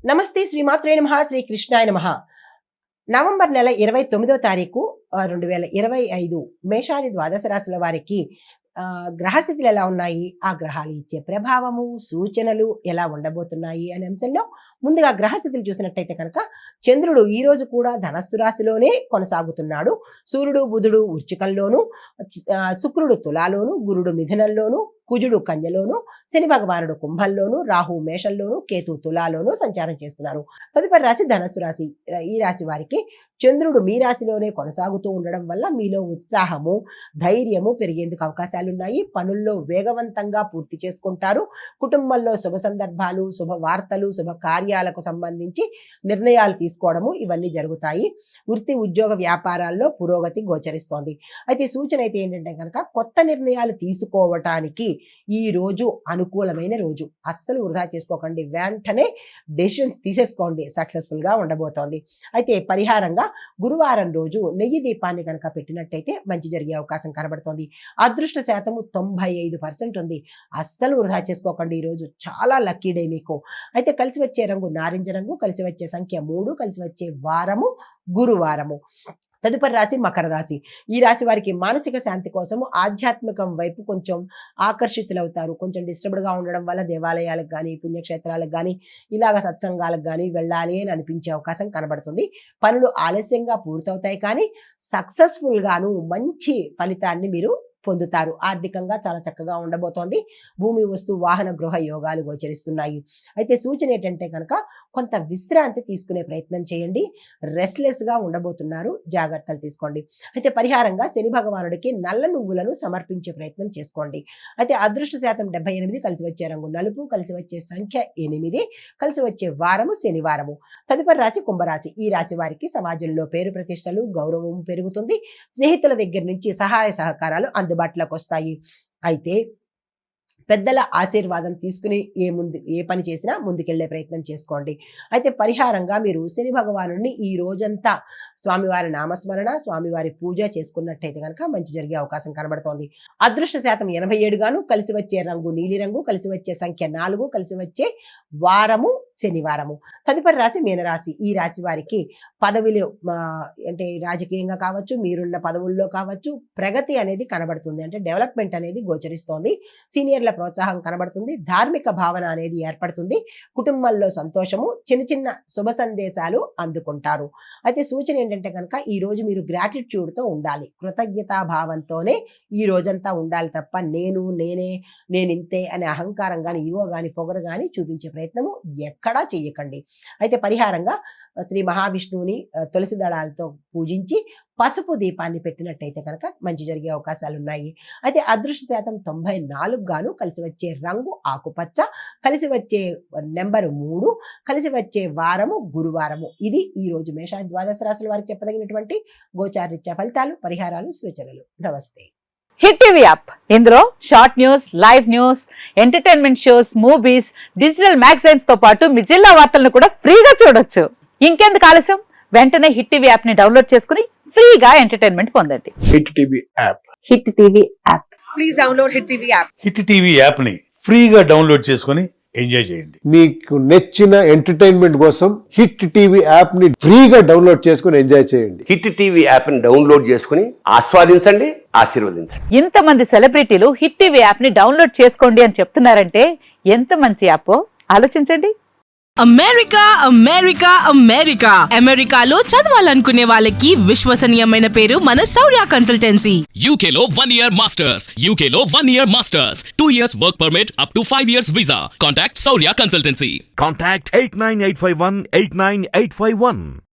నమస్తే శ్రీమాత్రే నమః శ్రీ కృష్ణాయ నమః. నవంబర్ నెల 29వ తారీఖు 2025 మేషాది ద్వాదశ రాశుల వారికి గ్రహస్థితులు ఎలా ఉన్నాయి, ఆ గ్రహాలు ఇచ్చే ప్రభావము సూచనలు ఎలా ఉండబోతున్నాయి అనే అంశంలో ముందుగా గ్రహస్థితులు చూసినట్టయితే కనుక చంద్రుడు ఈ రోజు కూడా ధనస్సు రాశిలోనే కొనసాగుతున్నాడు. సూర్యుడు బుధుడు వృశ్చికంలోను, శుక్రుడు తులాలోను, గురుడు మిథునంలోను, కుజుడు కన్యలోను, శని భగవానుడు కుంభంలోను, రాహు మేషంలోను, కేతు తులాలోను సంచారం చేస్తున్నారు. తదుపరి రాశి ధనస్సు రాశి. ఈ రాశి వారికి చంద్రుడు మీ రాశిలోనే కొనసాగుతూ ఉండడం వల్ల మీలో ఉత్సాహము ధైర్యము పెరిగేందుకు అవకాశాలున్నాయి. పనుల్లో వేగవంతంగా పూర్తి చేసుకుంటారు. కుటుంబంలో శుభ సందర్భాలు, శుభ వార్తలు, శుభ కార్యాలకు సంబంధించి నిర్ణయాలు తీసుకోవడము ఇవన్నీ జరుగుతాయి. వృత్తి ఉద్యోగ వ్యాపారాల్లో పురోగతి గోచరిస్తోంది. అయితే సూచన అయితే ఏంటంటే కనుక కొత్త నిర్ణయాలు తీసుకోవటానికి ఈ రోజు అనుకూలమైన రోజు. అస్సలు వృధా చేసుకోకండి, వెంటనే డెసిషన్స్ తీసేసుకోండి. సక్సెస్ఫుల్ గా ఉండబోతోంది. అయితే పరిహారంగా గురువారం రోజు నెయ్యి దీపాన్ని కనుక పెట్టినట్టయితే మంచి జరిగే అవకాశం కనబడుతోంది. అదృష్ట శాతము 95% ఉంది. అస్సలు వృధా చేసుకోకండి. ఈ రోజు చాలా లక్కీ డే మీకు. అయితే కలిసి వచ్చే రంగు నారింజ రంగు, కలిసి వచ్చే సంఖ్య 3, కలిసి వచ్చే వారము గురువారము. తదుపరి రాశి మకర రాశి. ఈ రాశి వారికి మానసిక శాంతి కోసము ఆధ్యాత్మికం వైపు కొంచెం ఆకర్షితులవుతారు. కొంచెం డిస్టర్బ్డ్గా ఉండడం వల్ల దేవాలయాలకు కానీ పుణ్యక్షేత్రాలకు కానీ ఇలాగ సత్సంగాలకు కానీ వెళ్ళాలి అని అనిపించే అవకాశం కనబడుతుంది. పనులు ఆలస్యంగా పూర్తవుతాయి కానీ సక్సెస్ఫుల్గాను మంచి ఫలితాన్ని మీరు పొందుతారు. ఆర్థికంగా చాలా చక్కగా ఉండబోతోంది. భూమి వస్తు వాహన గృహ యోగాలు గోచరిస్తున్నాయి. అయితే సూచన ఏంటంటే కనుక కొంత విశ్రాంతి తీసుకునే ప్రయత్నం చేయండి. రెస్ట్లెస్గా ఉండబోతున్నారు, జాగ్రత్తలు తీసుకోండి. అయితే పరిహారంగా శని భగవానుడికి నల్ల నువ్వులను సమర్పించే ప్రయత్నం చేసుకోండి. అయితే అదృష్ట శాతం 78, కలిసి వచ్చే రంగు నలుపు, కలిసి వచ్చే సంఖ్య 8, కలిసి వచ్చే వారము శనివారము. తదుపరి రాశి కుంభరాశి. ఈ రాశి వారికి సమాజంలో పేరు ప్రతిష్టలు గౌరవం పెరుగుతుంది. స్నేహితుల దగ్గర నుంచి సహాయ సహకారాలు అందుబాటులోకి వస్తాయి. అయితే పెద్దల ఆశీర్వాదం తీసుకుని ఏ పని చేసినా ముందుకెళ్లే ప్రయత్నం చేసుకోండి. అయితే పరిహారంగా మీరు శని భగవానుడిని ఈ రోజంతా స్వామివారి నామస్మరణ, స్వామివారి పూజ చేసుకున్నట్టయితే కనుక మంచి జరిగే అవకాశం కనబడుతోంది. అదృష్ట శాతం 87 గాను, కలిసి వచ్చే రంగు నీలిరంగు, కలిసి వచ్చే సంఖ్య 4, కలిసి వచ్చే వారము శనివారము. తదుపరి రాశి మీనరాశి. ఈ రాశి వారికి పదవిలో అంటే రాజకీయంగా కావచ్చు, మీరున్న పదవుల్లో కావచ్చు, ప్రగతి అనేది కనబడుతుంది. అంటే డెవలప్మెంట్ అనేది గోచరిస్తోంది. సీనియర్ల ప్రోత్సాహం కనబడుతుంది. ధార్మిక భావన అనేది ఏర్పడుతుంది. కుటుంబంలో సంతోషము, చిన్న చిన్న శుభ సందేశాలు అందుకుంటారు. అయితే సూచన ఏంటంటే కనుక ఈ రోజు మీరు గ్రాటిట్యూడ్తో ఉండాలి. కృతజ్ఞతా భావంతోనే ఈ రోజంతా ఉండాలి తప్ప నేనింతే అనే అహంకారం కానీ ఈగో కానీ పొగరు కానీ చూపించే ప్రయత్నము ఎక్కడా చెయ్యకండి. అయితే పరిహారంగా శ్రీ మహావిష్ణువుని తులసి దళాలతో పూజించి పసుపు దీపాన్ని పెట్టినట్టయితే కనుక మంచి జరిగే అవకాశాలు ఉన్నాయి. అయితే అదృష్ట శాతం 94 గాను, కలిసి వచ్చే రంగు ఆకుపచ్చ, కలిసి వచ్చే నెంబరు 3, కలిసి వచ్చే వారము గురువారము. ఇది ఈ రోజు మేష ద్వాదశ రాశుల వారికి చెప్పదగినటువంటి గోచారరీత్యా ఫలితాలు, పరిహారాలు, సూచనలు. నమస్తే. హిట్ టీవీ యాప్, ఇందులో short news, live news, entertainment shows, movies, digital magazines తో పాటు మీ జిల్లా వార్తలను కూడా ఫ్రీగా చూడొచ్చు. ఇంకెందుకు ఆలస్యం, వెంటనే హిట్ టీవీ యాప్ ని డౌన్లోడ్ చేసుకుని ఫ్రీగా ఎంటర్టైన్మెంట్ పొందండి. Hit TV app. Hit TV app. Please download hit TV app. Hit TV app ని ఫ్రీగా డౌన్లోడ్ చేసుకుని ఎంజాయ్ చేయండి. మీకు నచ్చిన ఎంటర్టైన్మెంట్ కోసం హిట్ టీవీ యాప్ ని ఫ్రీగా డౌన్లోడ్ చేసుకుని ఎంజాయ్ చేయండి. హిట్ టీవీ యాప్ ని డౌన్లోడ్ చేసుకుని ఆస్వాదించండి, ఆశీర్వదించండి. ఇంతమంది సెలబ్రిటీలు హిట్ టీవీ యాప్ ని డౌన్లోడ్ చేసుకోండి అని చెప్తున్నారంటే ఎంత మంచి యాప్ ఆలోచించండి. అమెరికా అమెరికాలో చదవాలనుకునే వాళ్ళకి విశ్వసనీయమైన పేరు మన శౌర్య కన్సల్టెన్సీ. UK లో 1 year masters, UK లో 1 year masters, 2 years work permit up to 5 years visa. Contact Saurya Consultancy. Contact 89851 89851.